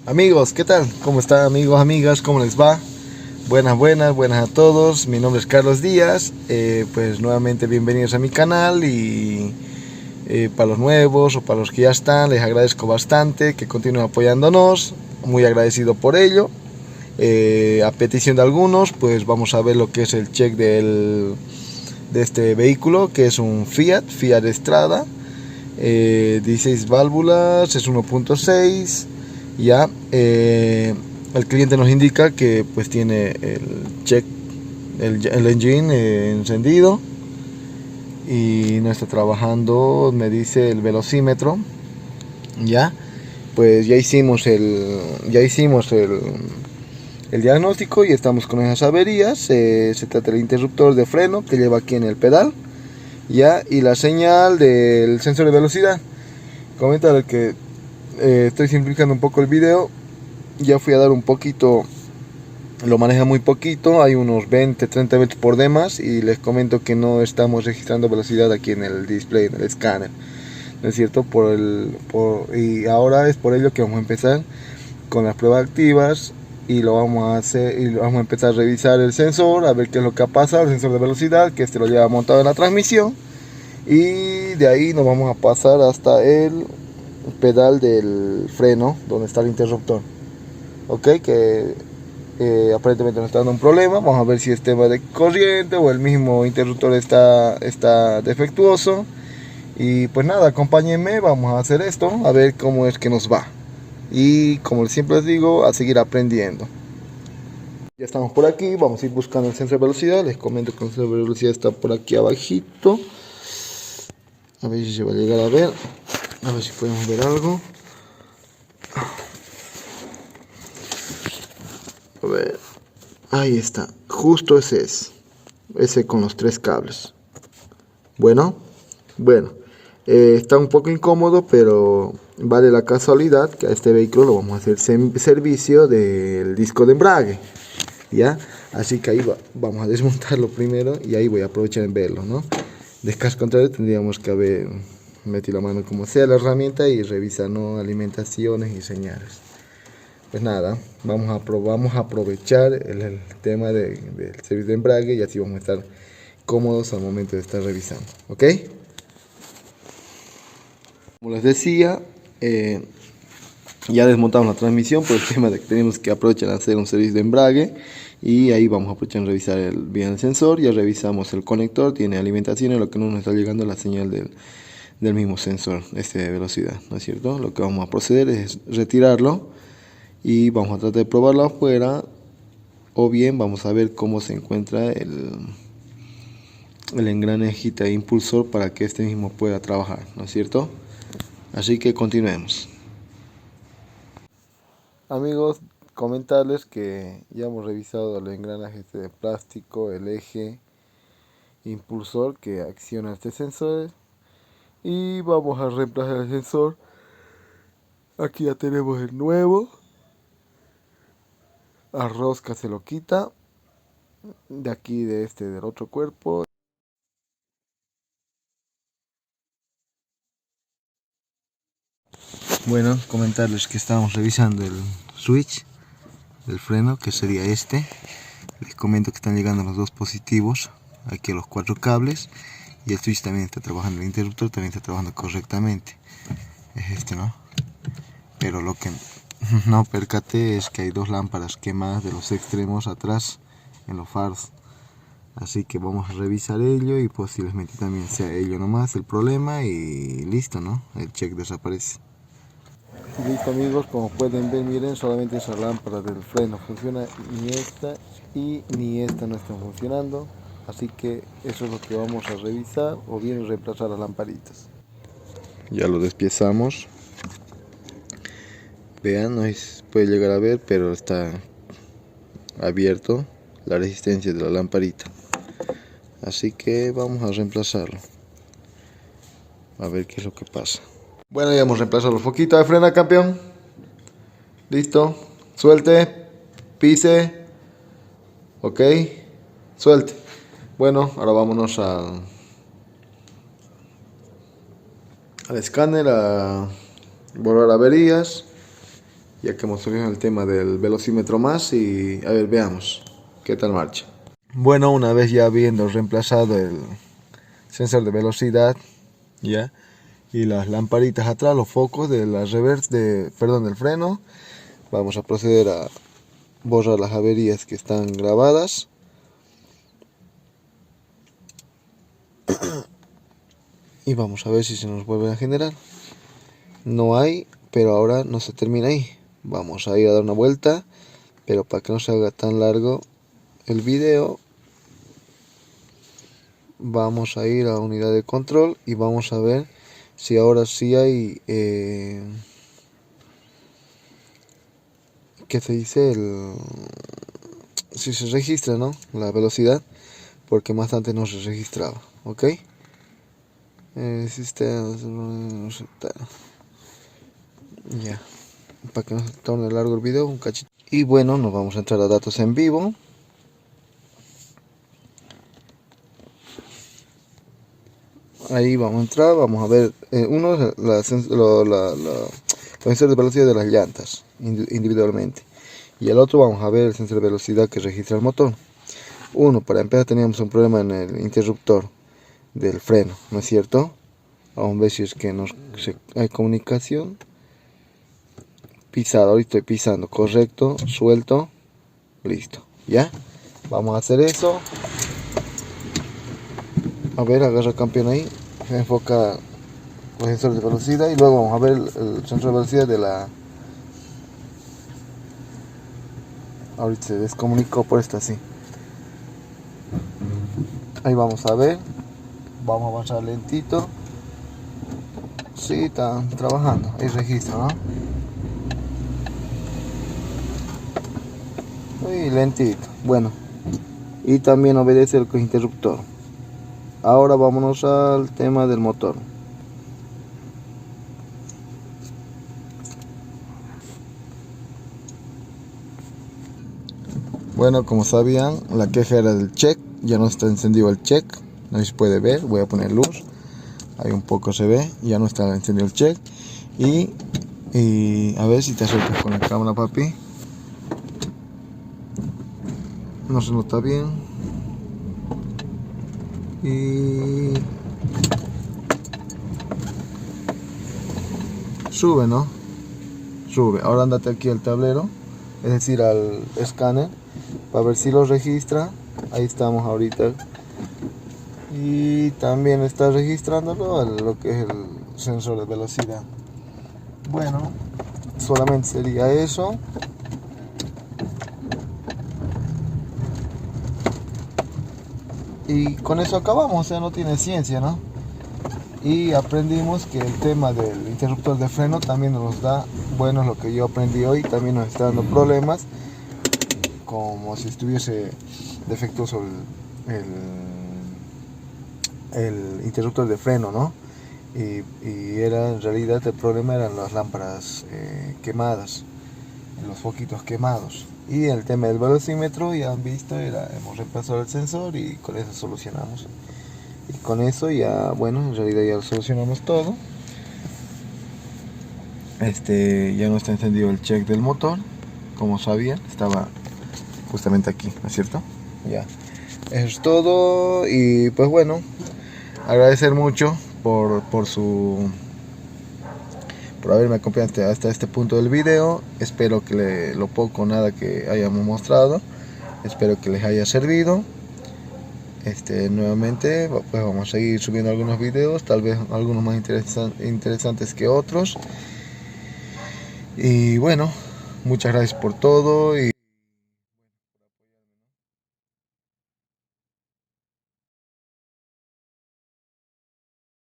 Amigos, ¿qué tal? ¿Cómo están amigos, amigas? ¿Cómo les va? Buenas a todos. Mi nombre es Carlos Díaz. Pues nuevamente bienvenidos a mi canal y para los nuevos o para los que ya están, les agradezco bastante que continúen apoyándonos. Muy agradecido por ello. A petición de algunos, pues vamos a ver lo que es el check de este vehículo, que es un Fiat Strada. 16 válvulas, es 1.6. Ya el cliente nos indica que pues tiene el check, el engine encendido y no está trabajando, me dice el velocímetro. Ya pues ya hicimos el diagnóstico y estamos con esas averías. Se trata del interruptor de freno que lleva aquí en el pedal, ya, y la señal del sensor de velocidad. Comentar que estoy simplificando un poco el video. Ya fui a dar un poquito, lo maneja muy poquito, hay unos 20-30 metros por demás, y les comento que no estamos registrando velocidad aquí en el display, en el escáner, ¿no es cierto? Y ahora es por ello que vamos a empezar con las pruebas activas y lo vamos a hacer, y vamos a empezar a revisar el sensor, a ver qué es lo que ha pasado, el sensor de velocidad, que este lo lleva montado en la transmisión, y de ahí nos vamos a pasar hasta el pedal del freno, donde está el interruptor. Ok, que aparentemente nos está dando un problema. Vamos a ver si es tema de corriente o el mismo interruptor está defectuoso. Y pues nada, acompáñenme, vamos a hacer esto, a ver cómo es que nos va. Y como siempre les digo, a seguir aprendiendo. Ya estamos por aquí, vamos a ir buscando el sensor de velocidad. Les comento que el sensor de velocidad está por aquí abajito. A ver si se va a llegar a ver. A ver si podemos ver algo. A ver, ahí está, justo ese es. Ese con los 3 cables. Bueno, bueno, está un poco incómodo, pero vale la casualidad que a este vehículo lo vamos a hacer servicio del disco de embrague, ¿ya? Así que ahí vamos a desmontarlo primero y ahí voy a aprovechar en verlo, ¿no? De caso contrario tendríamos que haber metido la mano como sea la herramienta y revisar, ¿no?, alimentaciones y señales. Pues nada, vamos a aprovechar el tema del servicio de embrague y así vamos a estar cómodos al momento de estar revisando, ¿ok? Como les decía, ya desmontamos la transmisión por el tema de que tenemos que aprovechar a hacer un servicio de embrague, y ahí vamos a aprovechar a revisar bien el sensor. Ya revisamos el conector, tiene alimentación, y lo que no nos está llegando la señal del mismo sensor de velocidad, ¿no es cierto? Lo que vamos a proceder es retirarlo y vamos a tratar de probarlo afuera, o bien vamos a ver cómo se encuentra el engranejita impulsor para que este mismo pueda trabajar, ¿no es cierto? Así que continuemos. Amigos, comentarles que ya hemos revisado el engranaje de plástico, el eje impulsor que acciona este sensor, y vamos a reemplazar el sensor. Aquí ya tenemos el nuevo. La rosca se lo quita de aquí, del otro cuerpo. Bueno, comentarles que estamos revisando el switch del freno, que sería este. Les comento que están llegando los dos positivos aquí a los 4 cables, y el switch también está trabajando, el interruptor también está trabajando correctamente. Es este, ¿no? Pero lo que no percaté es que hay 2 lámparas quemadas de los extremos atrás en los faros. Así que vamos a revisar ello, y posiblemente también sea ello nomás el problema, y listo, ¿no? El check desaparece. Listo amigos, como pueden ver, miren, solamente esa lámpara del freno funciona, ni esta no están funcionando. Así que eso es lo que vamos a revisar, o bien reemplazar las lamparitas. Ya lo despiezamos. Vean, no puede llegar a ver, pero está abierto la resistencia de la lamparita. Así que vamos a reemplazarlo, a ver qué es lo que pasa. Bueno, ya hemos reemplazado los foquitos de freno, campeón. Listo. Suelte. Pise. Ok. Suelte. Bueno, ahora vámonos al escáner a borrar averías. ya que hemos solucionado el tema del velocímetro más. Y a ver, veamos qué tal marcha. Bueno, una vez ya habiendo reemplazado el sensor de velocidad, ya, y las lamparitas atrás, los focos de la reverse, del freno, vamos a proceder a borrar las averías que están grabadas. Y vamos a ver si se nos vuelven a generar. No hay, pero ahora no se termina ahí. Vamos a ir a dar una vuelta, pero para que no se haga tan largo el video, vamos a ir a unidad de control y vamos a ver si ahora sí hay ¿qué se dice? Si se registra, ¿no?, la velocidad, porque más antes no se registraba. Ok, ya, para que no se torne largo el video, un cachito. Y bueno, nos vamos a entrar a datos en vivo. Ahí vamos a entrar, vamos a ver uno, los sensores de velocidad de las llantas individualmente, y el otro vamos a ver el sensor de velocidad que registra el motor. Uno, para empezar, teníamos un problema en el interruptor del freno, ¿no es cierto? Vamos a ver si es que hay comunicación. Pisado, ahorita estoy pisando, correcto, suelto, listo, ya. Vamos a hacer eso. A ver, agarra campeón ahí, se enfoca los sensores de velocidad y luego vamos a ver el sensor de velocidad de la... Ahorita se descomunicó por esta así. Ahí vamos a ver, vamos a avanzar lentito. Sí, está trabajando, ahí registro, ¿no? Muy lentito, bueno. Y también obedece el interruptor. Ahora vámonos al tema del motor. Bueno, como sabían, la queja era del check. Ya no está encendido el check. No se puede ver, voy a poner luz. Ahí un poco se ve, ya no está encendido el check. Y a ver si te acercas con la cámara, papi. No se nota bien. Y sube, ¿no? Sube. Ahora andate aquí al tablero, es decir, al escáner, para ver si lo registra. Ahí estamos ahorita. Y también está registrándolo lo que es el sensor de velocidad. Bueno, solamente sería eso. Y con eso acabamos, o sea, no tiene ciencia, ¿no? Y aprendimos que el tema del interruptor de freno también nos da, bueno, es lo que yo aprendí hoy, también nos está dando problemas, como si estuviese defectuoso el interruptor de freno, ¿no? Y era, en realidad el problema eran las lámparas quemadas, los foquitos quemados. Y el tema del velocímetro, ya han visto, hemos reemplazado el sensor y con eso solucionamos. Y con eso ya, bueno, en realidad ya lo solucionamos todo. Ya no está encendido el check del motor, como sabían, estaba justamente aquí, ¿no es cierto? Ya, eso es todo. Y pues bueno, agradecer mucho por haberme acompañado hasta este punto del video. Espero que lo poco o nada que hayamos mostrado, espero que les haya servido. Nuevamente pues vamos a seguir subiendo algunos videos, tal vez algunos más interesantes que otros. Y bueno, muchas gracias por todo.